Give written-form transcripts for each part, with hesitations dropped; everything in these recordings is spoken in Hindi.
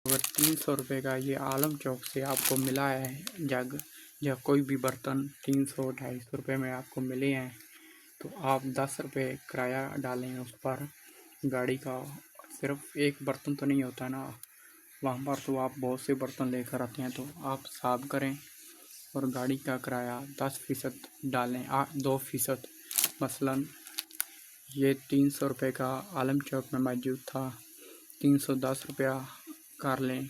अगर 300 रुपये का ये आलम चौक से आपको मिला है जग या कोई भी बर्तन 300-250 रुपये में आपको मिले हैं, तो आप 10 रुपये किराया डालें उस पर गाड़ी का। सिर्फ एक बर्तन तो नहीं होता ना, वहाँ पर तो आप बहुत से बर्तन लेकर आते हैं, तो आप साफ करें और गाड़ी का किराया 10% डालें, 2%। मसलन ये 300 रुपये का आलम चौक में मौजूद था, 310 रुपया कर लें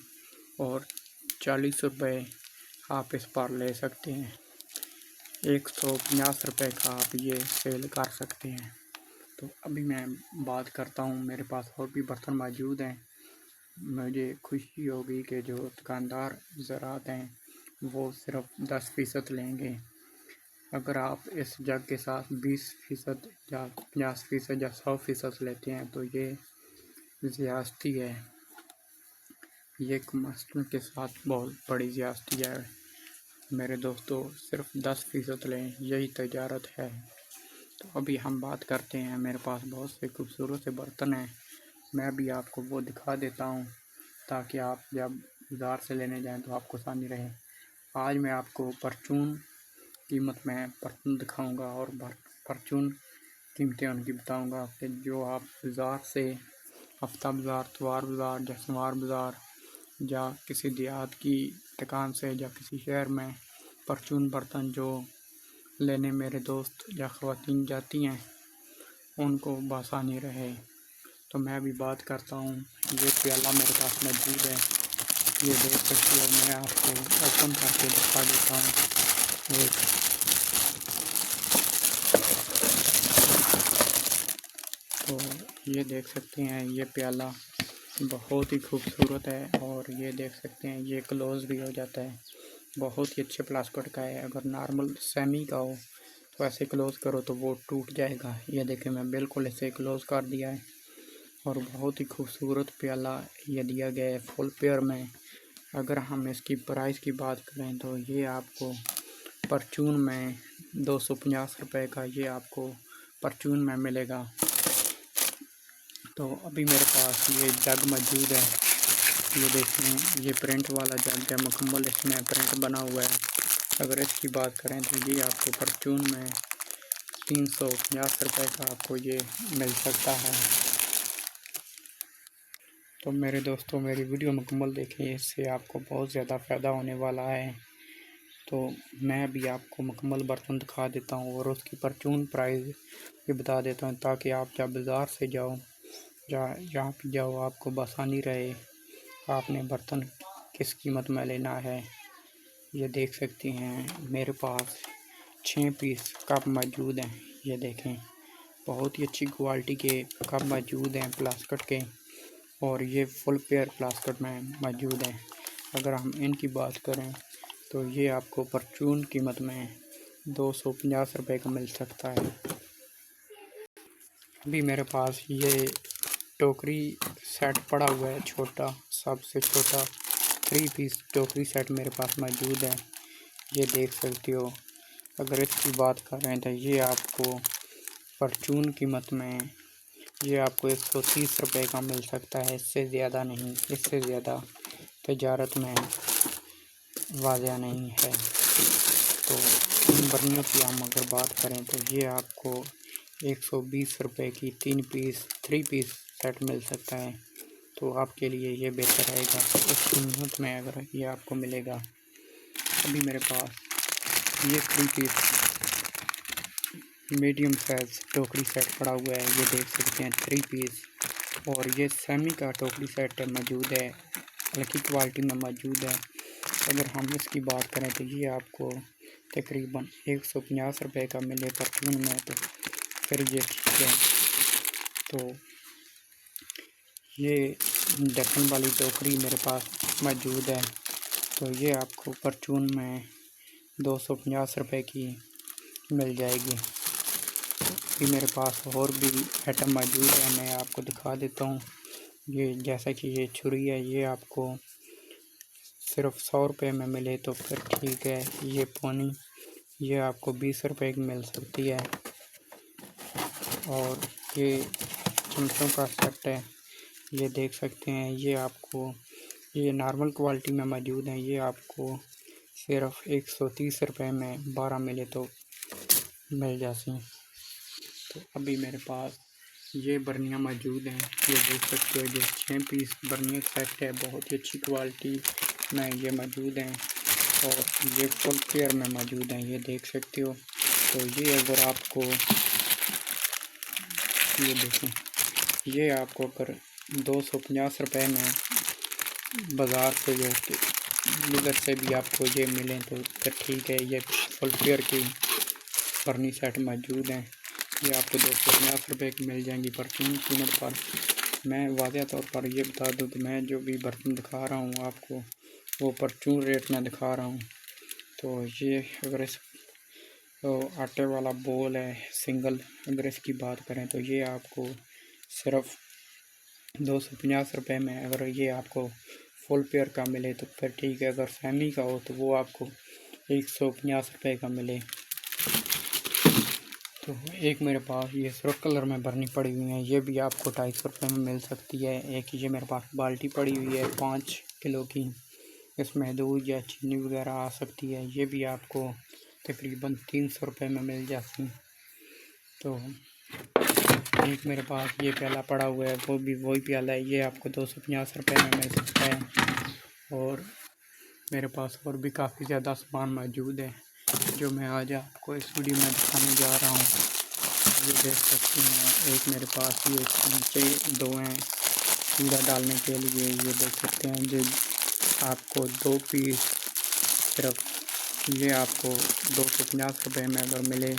और 40 रुपये आप इस पर ले सकते हैं। 150 रुपये का आप ये सेल कर सकते हैं। तो अभी मैं बात करता हूँ, मेरे पास और भी बर्तन मौजूद हैं। मुझे खुशी होगी कि जो दुकानदार ज़रात हैं वो सिर्फ 10% लेंगे। अगर आप इस जग के साथ 20% या 50% या 100% लेते हैं तो ये ज़्यादती है। ये कस्टमर के साथ बहुत बड़ी ज़्यादती है। मेरे दोस्तों, सिर्फ 10% लें, यही तजारत है। तो अभी हम बात करते हैं, मेरे पास बहुत से खूबसूरत से बर्तन हैं, मैं भी आपको वो दिखा देता हूँ ताकि आप जब बाज़ार से लेने जाएं तो आपको आसानी रहे। आज मैं आपको परचून कीमत में बर्तन दिखाऊंगा और परचून कीमतें उनकी बताऊंगा कि जो आप बाज़ार से हफ्ता बाज़ार, इतवार बाज़ार, जसवार बाज़ार या किसी देहात की दुकान से या किसी शहर में परचून बर्तन जो लेने मेरे दोस्त या ख़वातीन जाती हैं उनको बआसानी रहे। तो मैं भी बात करता हूँ। ये प्याला मेरे पास मौजूद है, ये देख सकते हो। मैं आपको ओपन करके दिखा देता हूँ। तो ये देख सकते हैं, ये प्याला बहुत ही खूबसूरत है और ये देख सकते हैं ये क्लोज़ भी हो जाता है। बहुत ही अच्छे प्लास्टिक का है। अगर नॉर्मल सेमी का हो तो ऐसे क्लोज़ करो तो वो टूट जाएगा। ये देखें, मैं बिल्कुल इसे क्लोज़ कर दिया है और बहुत ही खूबसूरत प्याला ये दिया गया है फुल पेयर में। अगर हम इसकी प्राइस की बात करें तो ये आपको परचून में 250 रुपये का ये आपको परचून में मिलेगा। तो अभी मेरे पास ये जग मौजूद है, ये देखें, ये प्रिंट वाला जग है, मुकम्मल इसमें प्रिंट बना हुआ है। अगर इसकी बात करें तो ये आपको परचून में 350 रुपये का आपको ये मिल सकता है। तो मेरे दोस्तों, मेरी वीडियो मुकम्मल देखें, इससे आपको बहुत ज़्यादा फ़ायदा होने वाला है। तो मैं भी आपको मुकम्मल बर्तन दिखा देता हूँ और उसकी परचून प्राइस भी बता देता हूँ ताकि आप जब बाज़ार से जाओ या यहाँ पे जाओ आपको बआसानी रहे आपने बर्तन किस कीमत में लेना है। ये देख सकते हैं, मेरे पास 6 पीस कप मौजूद हैं। ये देखें, बहुत ही अच्छी क्वालिटी के कप मौजूद हैं प्लास्टिक के, और ये फुल पेयर प्लास्टिक में मौजूद हैं। अगर हम इनकी बात करें तो ये आपको परचून कीमत में 250 रुपये का मिल सकता है। अभी मेरे पास ये टोकरी सेट पड़ा हुआ है, छोटा, सबसे छोटा 3 पीस टोकरी सेट मेरे पास मौजूद है। ये देख सकते हो। अगर इसकी बात करें तो ये आपको परचून कीमत में ये आपको 130 रुपये का मिल सकता है, इससे ज़्यादा नहीं। इससे ज़्यादा तजारत में वाज़िया नहीं है। तो इन बर्नियों की हम अगर बात करें तो ये आपको 120 रुपये की 3 पीस सेट मिल सकता है। तो आपके लिए ये बेहतर रहेगा, इस कीमत में अगर ये आपको मिलेगा। अभी मेरे पास ये 3 पीस मीडियम साइज़ टोकरी सेट पड़ा हुआ है। ये देख सकते हैं 3 पीस, और ये सेमी का टोकरी सेट मौजूद है, हल्की क्वालिटी में मौजूद है। अगर हम इसकी बात करें तो ये आपको तकरीबन 150 रुपये का मिले परचून में, तो फिर ये ठीक है। तो ये ढक्कन वाली टोकरी मेरे पास मौजूद है, तो ये आपको परचून में 250 रुपये की मिल जाएगी। कि मेरे पास और भी आइटम मौजूद है, मैं आपको दिखा देता हूँ। ये जैसा कि ये छुरी है, ये आपको सिर्फ 100 रुपये में मिले तो फिर ठीक है। ये पौनी, ये आपको 20 रुपये की मिल सकती है। और ये चमचों का सेट है, ये देख सकते हैं, ये आपको ये नॉर्मल क्वालिटी में मौजूद हैं। ये आपको सिर्फ 130 रुपये में 12 मिले तो मिल जाती हैं। तो अभी मेरे पास ये बर्नियाँ मौजूद हैं। ये देख सकते हो, जो 6 पीस बर्नियाँ सेट है, बहुत ही अच्छी क्वालिटी में ये मौजूद हैं और ये फुल पेयर में मौजूद हैं। ये देख सकते हो। तो ये अगर आपको, ये देखें, ये आपको अगर 250 रुपये में बाज़ार से जो उधर से भी आपको ये मिलें तो फिर ठीक है। ये फुल पेयर की बर्नी सेट मौजूद हैं। ये आपको 250 रुपये की मिल जाएंगी परचून कीमत पर। मैं वाज़ह तौर पर ये बता दूं, तो मैं जो भी बर्तन दिखा रहा हूँ आपको, वो परचून रेट में दिखा रहा हूँ। तो ये अगर इस तो आटे वाला बोल है सिंगल, अगर इसकी बात करें तो ये आपको सिर्फ 250 रुपये में, अगर ये आपको फुल पेयर का मिले तो फिर ठीक है। अगर सेमी का हो तो वो आपको 150 रुपये का मिले। तो एक मेरे पास ये सुर्ख कलर में बर्नी पड़ी हुई है, ये भी आपको 250 रुपये में मिल सकती है। एक ये मेरे पास बाल्टी पड़ी हुई है 5 किलो की, इसमें दूध या चीनी वगैरह आ सकती है। ये भी आपको तकरीबन 300 रुपये में मिल जाती। तो एक मेरे पास ये प्याला पड़ा हुआ है, वो भी वही प्याला है, ये आपको 250 रुपये में मिल सकता है। और मेरे पास और भी काफ़ी ज़्यादा सामान मौजूद है जो मैं आज आपको इस वीडियो में दिखाने जा रहा हूँ। ये देख सकते हैं, एक मेरे पास ये चमचे 2 हैं सीधा डालने के लिए। ये देख सकते हैं, जो आपको 2 पीस सिर्फ ये आपको 250 रुपये में अगर मिले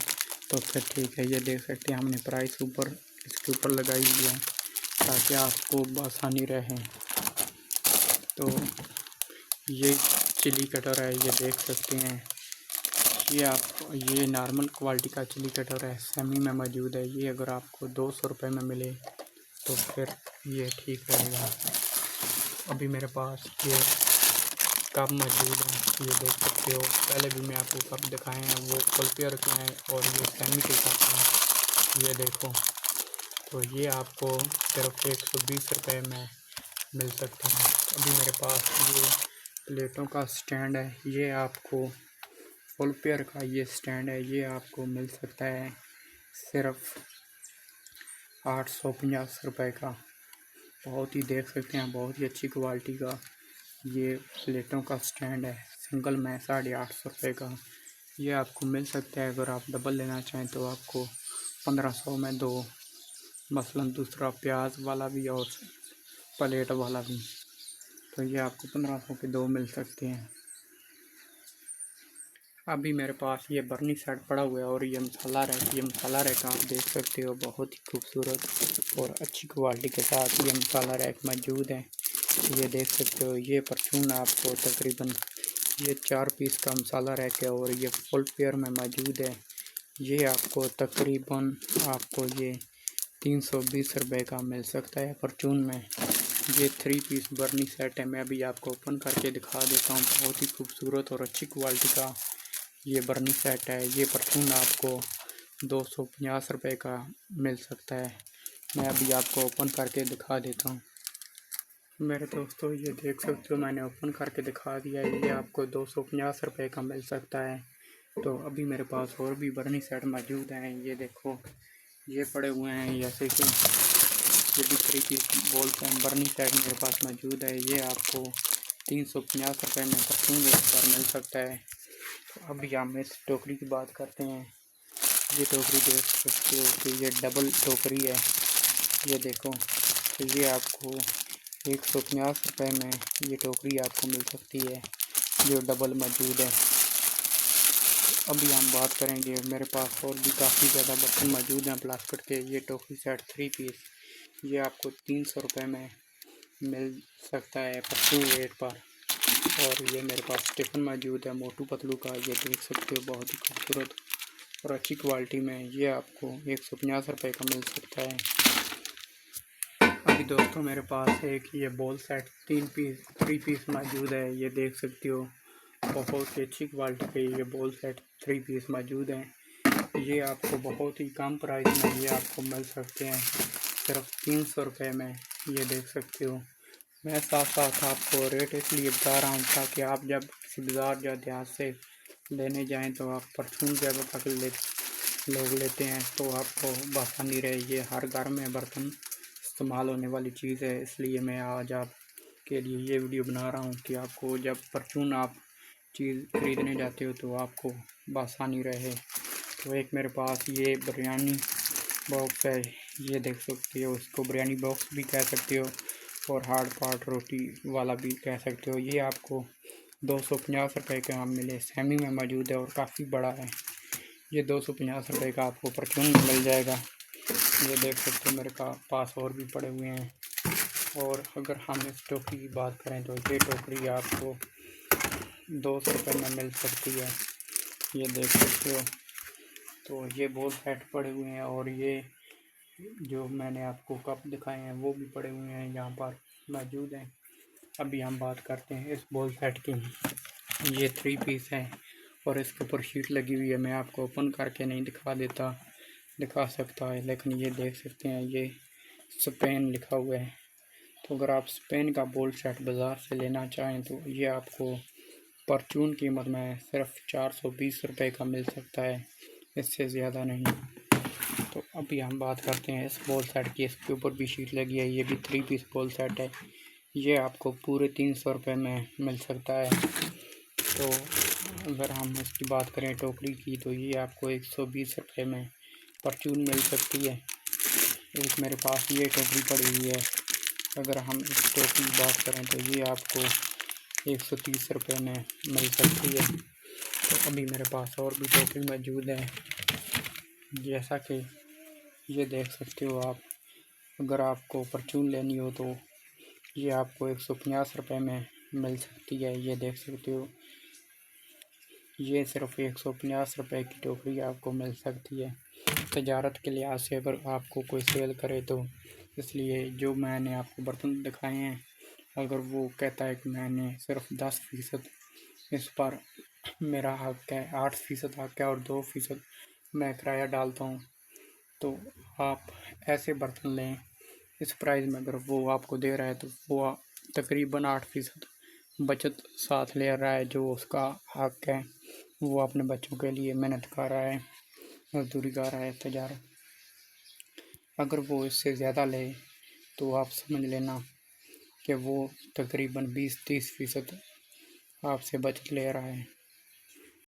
तो फिर ठीक है। ये देख सकते हैं, हमने प्राइस ऊपर इसके ऊपर लगाई हुई है ताकि आपको आसानी रहे। तो ये चिली कटर है, ये देख सकते हैं, ये नॉर्मल क्वालिटी का चिली कटर है, सेमी में मौजूद है। ये अगर आपको 200 रुपये में मिले तो फिर ये ठीक रहेगा। अभी मेरे पास ये कप मौजूद है, ये देख सकते हो। पहले भी मैं आपको कप दिखाए हैं, वो फुल पेयर के हैं और ये सेमी के कप हैं। ये देखो, तो ये आपको सिर्फ 120 रुपये में मिल सकते हैं। अभी मेरे पास ये प्लेटों का स्टैंड है, ये आपको फुल पेयर का ये स्टैंड है, ये आपको मिल सकता है सिर्फ 850 रुपये का। बहुत ही देख सकते हैं, बहुत ही अच्छी क्वालिटी का ये प्लेटों का स्टैंड है, सिंगल में 850 रुपये का। ये आपको मिल सकता है। अगर आप डबल लेना चाहें तो आपको 1500 में 2, मसलन दूसरा प्याज वाला भी और प्लेट वाला भी, तो ये आपको 1500 के 2 मिल सकते हैं। अभी मेरे पास ये बर्नी सेट पड़ा हुआ है और ये मसाला रैक आप देख सकते हो, बहुत ही खूबसूरत और अच्छी क्वालिटी के साथ ये मसाला रैक मौजूद है। ये देख सकते हो, ये परचून आपको तकरीबन ये 4 पीस का मसाला रैक है और ये फुल पेयर में मौजूद है। ये आपको तकरीबन आपको ये 320 रुपये का मिल सकता है परचून में। ये 3 पीस बर्नी सेट है, मैं अभी आपको ओपन करके दिखा देता हूँ। बहुत ही खूबसूरत और अच्छी क्वालिटी का ये बर्नी सेट है। ये परचून आपको 250 रुपये का मिल सकता है। मैं अभी आपको ओपन करके दिखा देता हूँ। मेरे दोस्तों, ये देख सकते हो, मैंने ओपन करके दिखा दिया है। ये आपको 250 रुपये का मिल सकता है। तो अभी मेरे पास और भी बर्नी सेट मौजूद हैं। ये देखो, ये पड़े हुए हैं, जैसे कि ये भी 3 पीस बोल पेन बर्नी सेट मेरे पास मौजूद है। ये आपको 350 रुपये में परचून रेट पर मिल सकता है। तो अभी हम इस टोकरी की बात करते हैं। ये टोकरी देख सकते हो कि ये डबल टोकरी है। ये देखो, तो ये आपको 150 रुपये में ये टोकरी आपको मिल सकती है, जो डबल मौजूद है। अभी हम बात करेंगे, मेरे पास और भी काफ़ी ज़्यादा बर्तन मौजूद हैं प्लास्टिक के। ये टोकरी सेट 3 पीस, ये आपको 300 रुपये में मिल सकता है परचून रेट पर। और ये मेरे पास टिफ़िन मौजूद है मोटू पतलू का, ये देख सकते हो, बहुत ही खूबसूरत और अच्छी क्वालिटी में ये आपको 150 रुपये का मिल सकता है। अभी दोस्तों, मेरे पास एक ये बॉल सेट 3 पीस मौजूद है। ये देख सकते हो, बहुत ही अच्छी क्वालिटी के ये बॉल सेट 3 पीस मौजूद हैं। ये आपको बहुत ही कम प्राइस में ये आपको मिल सकते हैं, सिर्फ 300 रुपये में। ये देख सकते हो, मैं साथ साथ आपको रेट इसलिए बता रहा हूँ ताकि आप जब किसी बाज़ार या देहात से लेने जाएं तो आप परचून जगह तक लोग लेते हैं तो आपको आसानी रहे। ये हर घर में बर्तन इस्तेमाल होने वाली चीज़ है, इसलिए मैं आज आपके लिए ये वीडियो बना रहा हूँ कि आपको जब परचून आप चीज़ खरीदने जाते हो तो आपको आसानी रहे। तो एक मेरे पास ये बिरयानी बॉक्स है, ये देख सकते हो, इसको बिरयानी बॉक्स भी कह सकते हो और हार्ड पार्ट रोटी वाला भी कह सकते हो। ये आपको 250 रुपये का मिले सेमी में मौजूद है और काफ़ी बड़ा है। ये 250 रुपये का आपको परचून में मिल जाएगा। ये देख सकते हो मेरे पास और भी पड़े हुए हैं। और अगर हम इस टोकरी की बात करें तो ये टोकरी आपको 200 रुपये में मिल सकती है। ये देख सकते हो। तो ये बहुत सेट पड़े हुए हैं और ये जो मैंने आपको कप दिखाए हैं वो भी पड़े हुए हैं यहाँ पर मौजूद हैं। अभी हम बात करते हैं इस बॉल सेट की। ये 3 पीस है और इसके ऊपर शीट लगी हुई है। मैं आपको ओपन करके नहीं दिखा सकता है, लेकिन ये देख सकते हैं ये स्पेन लिखा हुआ है। तो अगर आप स्पेन का बॉल सेट बाज़ार से लेना चाहें तो ये आपको परचून कीमत में सिर्फ 420 रुपये का मिल सकता है, इससे ज़्यादा नहीं। तो अभी हम बात करते हैं इस बॉल सेट की। इसके ऊपर भी शीट लगी है, ये भी 3 पीस बॉल सेट है। ये आपको पूरे 300 रुपये में मिल सकता है। तो अगर हम इसकी बात करें टोकरी की तो ये आपको 120 रुपये में परचून मिल सकती है। एक मेरे पास ये टोकरी पड़ी हुई है, अगर हम इस टोकरी की बात करें तो ये आपको 130 रुपये में मिल सकती है। तो अभी मेरे पास और भी टोकरी मौजूद है, जैसा कि ये देख सकते हो आप। अगर आपको परचून लेनी हो तो ये आपको 150 रुपये में मिल सकती है। ये देख सकते हो, ये सिर्फ 150 रुपये की टोकरी आपको मिल सकती है। तजारत के लिहाज से अगर आपको कोई सेल करे तो इसलिए जो मैंने आपको बर्तन दिखाए हैं, अगर वो कहता है कि मैंने सिर्फ 10% इस पर मेरा हक है, 8% हक है और 2% मैं किराया डालता हूँ, तो आप ऐसे बर्तन लें इस प्राइस में। अगर वो आपको दे रहा है तो वो तकरीबन 8% बचत साथ ले रहा है, जो उसका हक है। वो अपने बच्चों के लिए मेहनत कर रहा है, मजदूरी कर रहा है, तजारत। अगर वो इससे ज़्यादा ले तो आप समझ लेना कि वो तकरीबन 20-30% आपसे बचत ले रहा है।